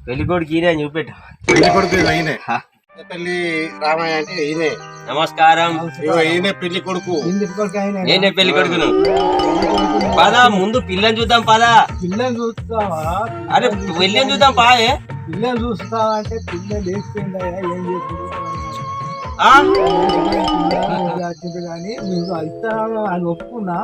పెళ్లి కొడుకు ఈయన చూపెట్టు. పెళ్లి కొడుకు ఈయనే. పెళ్లి రామయ్య అంటే ఈయనే. నమస్కారం. ఈయనే పెళ్లి కొడుకు. నేనే పెళ్లి కొడుకును. పదా ముందు పిల్లని చూద్దాం. పదా పిల్లని చూస్తావా? అరే వెళ్ళని చూద్దాం. పాయే పిల్లని చూస్తావా అంటే పిల్లని లేచిపోయిందా? ఏం చేస్తుంది కానీ మీరు ఇస్తాను అని ఒప్పుకున్నా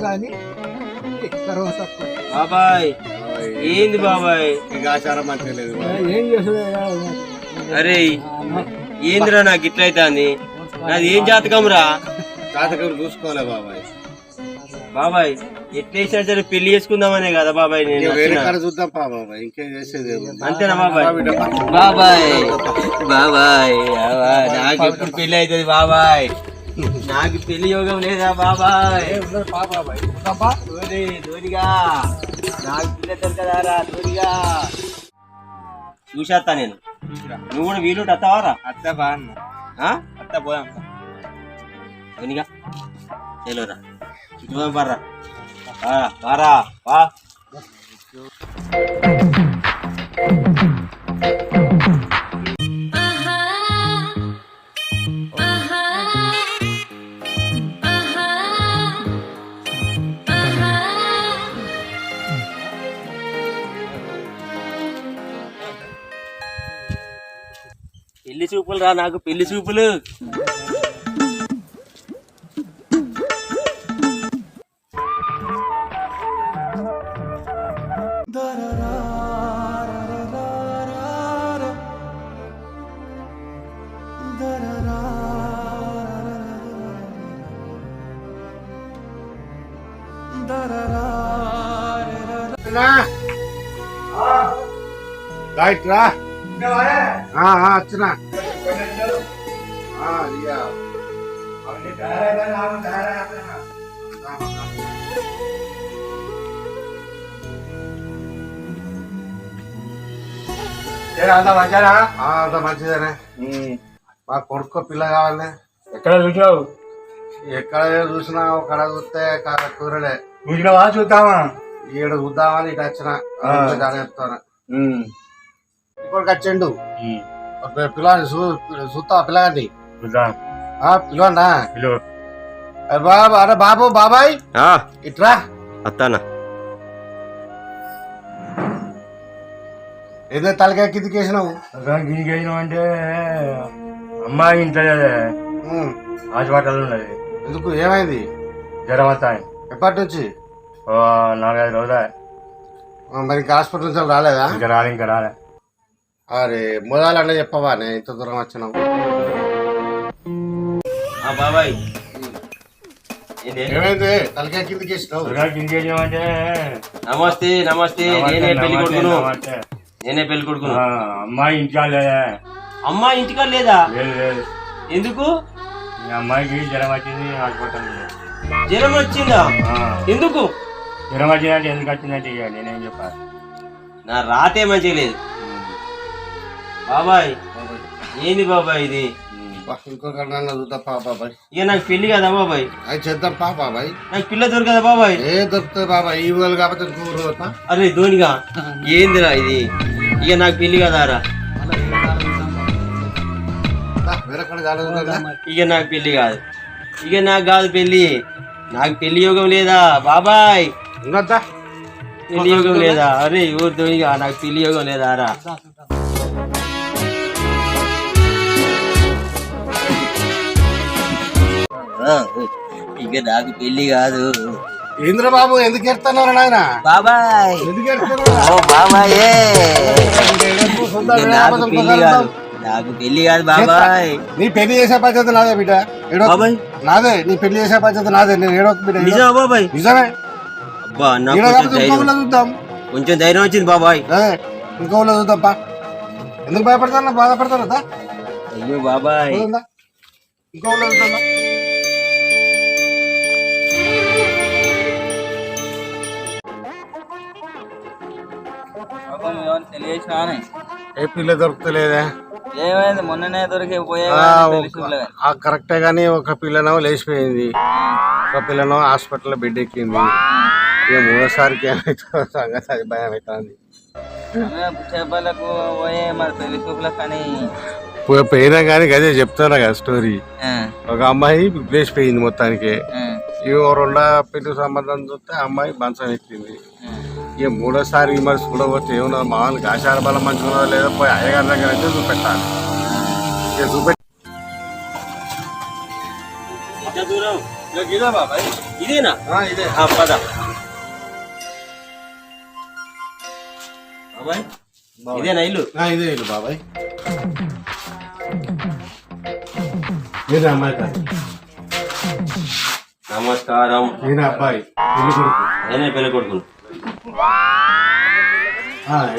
కానీ తర్వాత బాబాయ్ ఏంది బాబాయ్ ఇక ఆచారం మంచిగా లేదు. ఏం చేస్తుంది? అరే ఏందిరా నాకు ఇట్లా అవుతుంది. నాది ఏం జాతకం రా? జాతకం చూసుకోలే బాబాయ్. బాబాయ్ ఎట్లేసినా సరే పెళ్లి చేసుకుందామనే కదా బాబాయ్ నేను వేరే కాడ చూద్దాం బాబాయ్. ఇంకేం చేసేది అంతేనా బాబాయ్? బాబాయ్ బాబాయ్ నాకు ఎప్పుడు పెళ్లి అవుతుంది బాబాయ్? నాకు పెళ్లి యోగం లేదా బాబాయ్? దోనిగా నాకు పిల్ల దొరకదారా? దోనిగా చూసేస్తా నేను. నువ్వు కూడా వీలు అత్తవారా? అత్త బాగా అత్త పోయాం దోనిగా తెలియరా చూద్దాం. పర్రా పారా పా. పెళ్లి చూపులు రా నాకు, పెళ్లి చూపులు. రా వచ్చిన అంత మంచిగా అంత మంచిదేనే. మా కొడుకు పిల్ల కావాలి. ఎక్కడ చూసావు? ఎక్కడ చూసినా ఒక చూస్తే కూరలే చూసినావా? చూద్దామా? ఈడ చూద్దామని ఇటు వచ్చిన చెప్తాను. ఇప్పుడు వచ్చిండు పిల్లని చూస్తావా? పిల్లగాండి పిలవన్నా బాబు. అరే బాబు బాబాయ్ ఇట్రా. అత్తానా ఏదో తలకాయ కిందికి వేసినావు. అంటే అమ్మాయి ఇంట్లో హాస్పిటల్ ఉన్నది. ఎందుకు ఏమైంది? జ్వరం వస్తాయి. ఎప్పటి నుంచి? 4-5 రోజులే. మరి ఇంకా హాస్పిటల్ నుంచి రాలేదా? ఇంకా రాలే. అరే మొదలన్నా చెప్పవా నేను ఇంత దూరం వచ్చినావు? బాబాయ్ ఏమైంది? తలకాయ కిందికి వేసినావు. అంటే నమస్తే నమస్తే. నేనే పెళ్లి కొడుకును. నేనే పెళ్లి కొడుకును. అమ్మాయి ఇంటికా లేదా? అమ్మాయి ఇంటికా లేదా? లేదు. ఎందుకు? అమ్మాయికి జ్వరం వచ్చింది హాస్పిటల్. జ్వరం వచ్చిందా? ఎందుకు జ్వరం వచ్చిందంటే ఎందుకు వచ్చిందంటే నేనేం చెప్పాలి? నా రాతే మంచిగా లేదు బాబాయ్. ఏంది బాబాయ్ ఇది? ఇంకొక చూద్దాం బాబాయ్. ఇక నాకు పెళ్లి కదా బాబాయ్? అది చేద్దాం బాబాయ్. నాకు పిల్ల దొరకదా బాబాయ్? ఏ దొరుకుతుంది బాబాయ్? ఈ ఊళ్ళు కాబట్టి ఇంకో. అరే ధోనిగా ఏందిరా ఇది? ఇక నాకు పెళ్లి కదారా? ఇక నాకు పెళ్లి కాదు. ఇక నాకు కాదు పెళ్లి. నాకు పెళ్లి యోగం లేదా బాబాయ్? పెళ్లి యోగం లేదా? అరే ఊరు ధోనిగా నాకు పెళ్లి యోగం లేదా రా? ఇక నాకు పెళ్లి కాదు. ఇంద్రబాబు ఎందుకు ఎడుతున్నారు నాయన? బాబాయ్ ఎందుకు ఎడుతున్నారు? బాబాయ్ నాకు పెళ్లి కాదు బాబాయ్. నీ పెళ్లి చేసే బాధ్యత నాదే బిడ్డ. బాబాయ్ నాదే. నీ పెళ్లి చేసే బాధ్యత నాదే. నేను ఏడోకు బిడ్డ. నిజమా బాబాయ్? నిజమే. అబ్బా చూద్దాం. కొంచెం ధైర్యం వచ్చింది బాబాయ్. ఇంకోళ్ళు చూద్దాం. ఎందుకు భయపడతాను? బాధపడతాను. అయ్యో బాబాయ్. ఇంకోళ్ళు చూద్దాం. ఏ పిల్ల దొరుకుతలేదా? ఏమైంది? మొన్ననే దొరికి కరెక్టే గానీ ఒక పిల్లనో లేచిపోయింది, ఒక పిల్లనో హాస్పిటల్లో బెడ్ ఎక్కింది. ఇక మూడోసారికి ఏమైతుందో సంగతి అది భయం అవుతుంది. చేపలకు పోయే మరి పెళ్లి చూపులకు కానీ పోయినా కానీ అదే చెప్తారా కదా స్టోరీ. ఒక అమ్మాయి లేచిపోయింది మొత్తానికి. ఇక రెండో పెళ్లి సంబంధం చూస్తే అమ్మాయి మంచం ఎక్కింది. ఇక మూడోసారి మరి చూడవచ్చు ఏమన్నా మామూలుగా ఆచార బలం మంచిగా లేదా పోయి అయ్యగారి దగ్గర అయితే చూపెట్టాలి. ఇక ఇదేనా ఇదే పద బాబాయ్, ఇదేనా ఇల్లు? ఇదే ఇల్లు బాబాయ్. ఇదే అమ్మాయి కాదు. నమస్కారం. ఈయన అబ్బాయి పెళ్లి కొడుకు. నేనే పెళ్లి కొడుకును.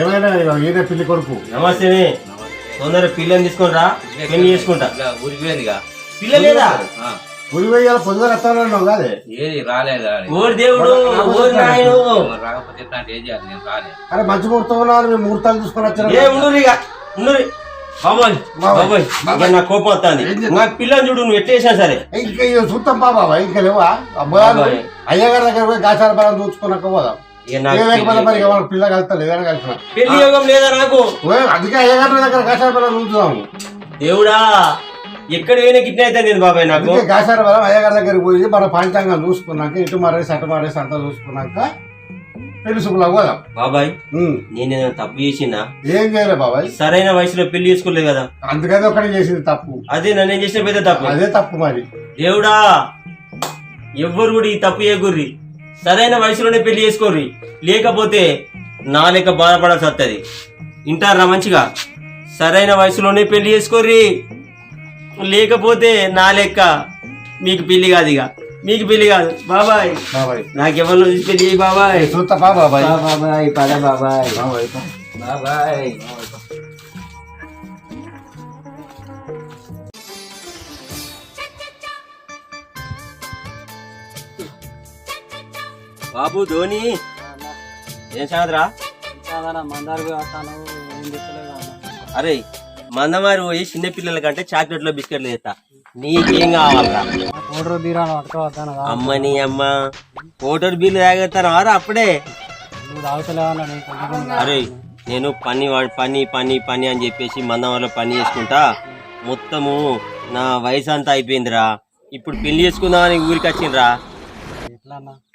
ఏమైనా ఈయన పెళ్లి కొడుకు. నమస్తే. తొందరగా పిల్లని తీసుకొని రా, పెళ్లి చేసుకుంటా. ఊరికి పోయిందిగా పిల్ల లేదా? ఊరి పోయి పొద్దున వస్తాను కాదే. ఏది రాలేదు ఓరి దేవుడు, ఓరి నాయను. రాకపోతే ఏం చేయాలి? నేను రాలేదు. అరే మంచి ముహూర్తం ఉన్నారు, మేము ముహూర్తాలు చూసుకొని వచ్చారు. ఏ ఉండరు ఇక ఉండరు బాబాయ్. బాబాయ్ ఇక నా కోపం వస్తుంది. నాకు పిల్లని చూడు, నువ్వు ఎట్లా చేసినా సరే. ఇంకా చూస్తాం బాబా. ఇంకా లేవా అయ్యగారి దగ్గర పోయి గాచార బలం చూసుకున్నాక పోదాం. లేకపోతే మరి ఎవరు పిల్ల కలుతా ఏదైనా కలిసిన పెళ్లి యోగం లేదా నాకు? అందుకే అయ్యగారి దగ్గర గాచార బలం చూస్తున్నాము. దేవుడా, ఎక్కడ పోయినా గిట్న అయితే నేను బాబాయ్. నాకు గాచార బలం అయ్యగారి దగ్గరికి పోయి మన పంచాంగం చూసుకున్నాక ఇటు మరేసి అటు మరేసి అంతా చూసుకున్నాక పెళ్లి శుభ్రంగా పోదాం బాబాయ్. నేనేదో తప్పు చేసినా? ఏం చేయలే బాబాయ్. సరైన వయసులో పెళ్లి చేసుకోలేదు కదా, అందుకని ఒకటి చేసింది తప్పు. అదే నన్ను చేసిన పెద్ద తప్పు. అదే తప్పు మరి. దేవుడా, ఎవ్వరు కూడా ఈ తప్పు చేయకుర్రి. సరైన వయసులోనే పెళ్లి చేసుకోర్రి, లేకపోతే నా లెక్క బాధపడాల్సి వస్తుంది. వింటారా మంచిగా? సరైన వయసులోనే పెళ్లి చేసుకోర్రి, లేకపోతే నా లెక్క మీకు పెళ్లి కాదు. ఇక మీకు పెళ్లి కాదు బాబాయ్. బాబాయ్ నాకెవరు చూసి పెళ్లి చేయి బాబాయ్. చూస్తా బాబాయ్. బాబాయ్ పద బాబాయ్. బాబాయ్ బాబాయ్ బాబు ధోని ఏం సాదరా? అరే మందమారి పోయి చిన్న పిల్లల కంటే చాక్లెట్లో బిస్కెట్లు చేస్తా. నీకేం కావాలరా? అమ్మని అమ్మ కోటర్ బిల్లు తాగేస్తాను వారా అప్పుడే. అరే నేను పని పని పని పని అని చెప్పేసి మందమారిలో పని చేసుకుంటా మొత్తము నా వయసు అంతా అయిపోయిందిరా. ఇప్పుడు పెళ్లి చేసుకుందామని ఊరికి వచ్చిండ్రా.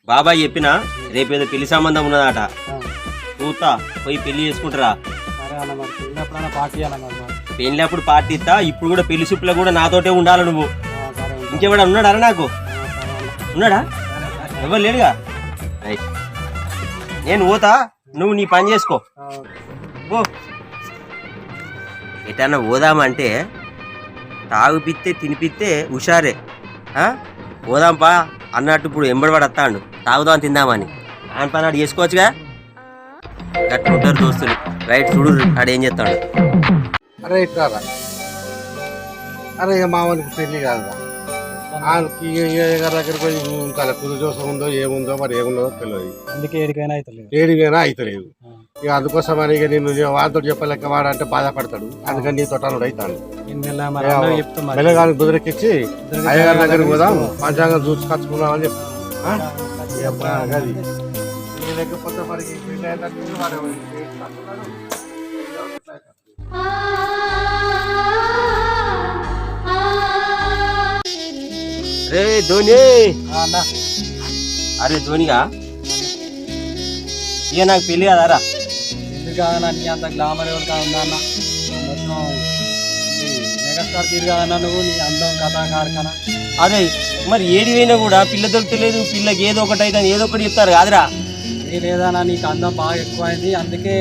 బాబాయ్ చెప్పిన రేపేదో పెళ్లి సంబంధం ఉన్నదట, చూస్తా పోయి పెళ్లి చేసుకుంటారా. పెళ్లి అప్పుడు పార్టీ ఇస్తా. ఇప్పుడు కూడా పెళ్లి చూపులో కూడా నాతోటే ఉండాలి నువ్వు. ఇంకెవడా ఉన్నాడా నాకు? ఉన్నాడా? ఎవరు లేడుగా. నేను పోతా, నువ్వు నీ పని చేసుకో. ఓ ఎటన్నా పోదామంటే తాగుపిస్తే తినిపిస్తే హుషారే. పోదాంపా అన్నట్టు ఇప్పుడు ఎంబడివాడు వస్తాడు, తాగుదాం తిందామని. ఆయన పని ఆడు చేసుకోవచ్చుగా. గట్టుంటారు దోస్తులు. రైట్ చూడు ఆడు ఏం చేస్తాడు. అరే ఇట్లా అరే ఇక మామూలుకి పెళ్లి కాదురా. ఆయనకి దగ్గరికి పోయి ఉంచాలి. కుదు జోసం ఉందో ఏముందో మరి ఏముందో తెలియదు. అందుకే ఏడికైనా అవుతలేదు. ఇక అందుకోసం అని ఇక నేను వాడితో చెప్పలేక వాడంటే బాధపడతాడు. అందుకని నీ తొట్టాను అవుతాను. మెల్లగానికి కుదిరెక్కిచ్చి అయ్యగారి దగ్గరికి పోదాం, పంచాంగం చూసుకొచ్చుకున్నామని చెప్తాను. అది లేకపోతే మరి రే ధోని. అరే ధోనిగా ఇక నాకు పెళ్లి కదారా? నీ అంత గ్లామర్ ఎవరు కాదన్న, మొత్తం మెగాస్టార్ తీరు కాదన్నా నువ్వు. నీ అందం కథ కార్ఖానా. అదే మరి ఏడి పోయినా కూడా పిల్ల దొరకలేదు. పిల్లకి ఏదో ఒకటి అయితే ఏదో ఒకటి చెప్తారు కాదురా. ఏ లేదన్నా, నీకు అందం బాగా ఎక్కువైంది, అందుకే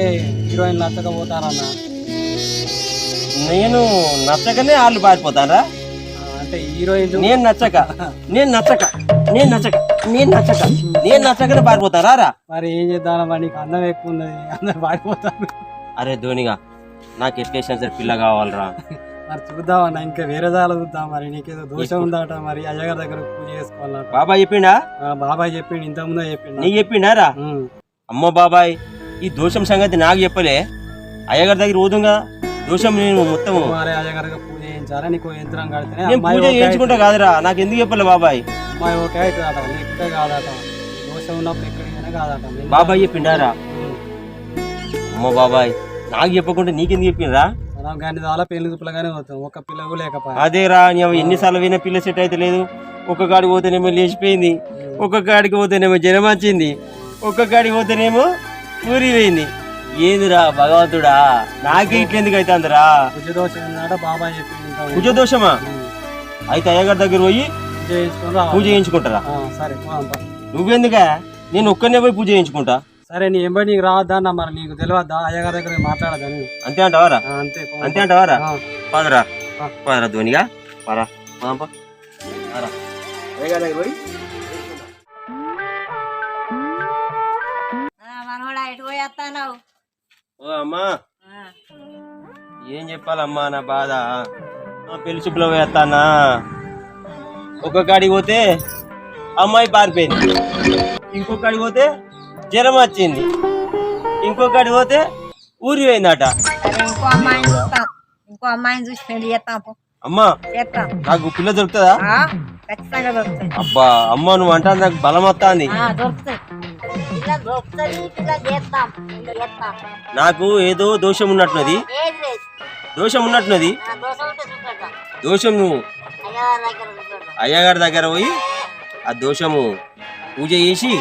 హీరోయిన్ నచ్చకపోతానన్నా. నేను నచ్చకనే వాళ్ళు పారిపోతారా? అంటే హీరోయిన్ నేను నచ్చకనే పారిపోతారా రా? మరి ఏం చేద్దామా, నీకు అందం ఎక్కువ ఉన్నది, అందరు పారిపోతారు. అరే ధోనిగా నాకు ఎట్లేసినా సరే పిల్ల కావాలరా. మరి చూద్దామన్నా, ఇంకా వేరే దాని చూద్దాం. మరి నీకేదో దోషం ఉందట, మరి అయ్యగారి దగ్గర పూజ చేసుకోవాలట. బాబాయ్ చెప్పిండా? బాబాయ్ చెప్పిండు, ఇంతకుముందే చెప్పిండు. నీకు చెప్పిండా రా? అమ్మో బాబాయ్, ఈ దోషం సంగతి నాకు చెప్పలే. అయ్యగారి దగ్గర పోదుగా దోషం. నేను మొత్తం అయ్యగారి పూజ చేయించాలా, నీకు యంత్రం కడితే నేను పూజ చేయించుకుంటా కాదురా. నాకు ఎందుకు చెప్పలే బాబాయ్? అమ్మాయి ఓకే అవుతుందట, లేకపోతే కాదట. దోషం ఉన్నప్పుడు ఎక్కడికైనా కాదట. బాబాయ్ చెప్పిండారా? అమ్మో బాబాయ్, నాకు చెప్పకుండా నీకెందుకు చెప్పిండ్రా? మనం కానీ చాలా పెళ్లి చూపులుగానే పోతాం, ఒక పిల్ల కూడా లేకపోయా. అదేరా, నేను ఎన్నిసార్లు విన పిల్ల సెట్ అయితే లేదు. ఒక్క కాడికి పోతేనేమో లేచిపోయింది, ఒక్క కాడికి పోతేనేమో జ్వరం వచ్చింది, ఒక్క కాడికి పోతేనేమో ఊరిపోయింది. ఏందిరా భగవంతుడా, నాకే ఇట్లెందుకు అవుతుందిరా? భుజదోష ఏంటంటే బాబాయ్ చెప్పింది. భుజదోషమా? అయితే అయ్యగారి దగ్గర పోయి పూజ చేయించుకుంటారా? సరే నువ్వెందుకా? నేను ఒక్కనే పోయి పూజ చేయించుకుంటా. సరే నీ ఎంబడి నీకు రావద్దా అన్న, మరి నీకు తెలియద్దా అయ్యగారి దగ్గర మాట్లాడదని? అంతే అంటావారా? అంతే అంతే అంటావారా? పదరా పదరా ధోనిగా పరా అయ్యగారి దగ్గర పోయి. మనోడా ఎటు పోయేస్తావు? ఓ అమ్మా, ఏం చెప్పాలమ్మా నా బాధ. పెళ్లి చూపులో వేస్తానా, ఒక్క కాడికి పోతే అమ్మాయి పారిపోయింది, ఇంకో కాడికి పోతే జ్వరం వచ్చింది, ఇంకో కాడికి పోతే ఊరి పోయిందట. ఇంకో అమ్మాయిని చూస్తాం, ఇంకో అమ్మాయిని చూసి పెళ్లి చేస్తాం. అమ్మా, చేస్తాం, నాకు పిల్ల దొరుకుతుందా? ఖచ్చితంగా దొరుకుతాయి. అబ్బా అమ్మ, నువ్వు అంటా నాకు బలం వస్తుంది. దొరుకుతాయి, పిల్ల దొరుకుతుంది, పిల్ల చేస్తాం, పిల్ల చేస్తాం. నాకు ఏదో దోషం ఉన్నట్టున్నది, ఏది లేదు, దోషం ఉన్నట్టున్నది. దోశ ఉంటే చూపెడతాం, దోషం నువ్వు అయ్యగారి దగ్గర చూపెడతాం. అయ్యగారి దగ్గర పోయి ఆ దోషము పూజ చేసి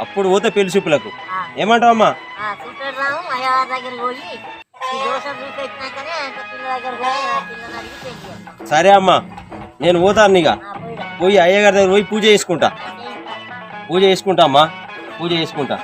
అప్పుడు పోతే పెళ్లి చూపులకు. ఏమంటావమ్మా? చూపెడతాము, అయ్యగారి దగ్గర పోయి ఈ దోశ చూపెట్టినాకనే పిల్ల దగ్గర పోయి పిల్లని అడిగి పెళ్లి చేస్తాం. సరే అమ్మా, నేను పోతాను. ఇక పోయి అయ్యగారి దగ్గర పోయి పూజ చేసుకుంటా. పూజ చేసుకుంటా అమ్మా, పూజ చేసుకుంటా.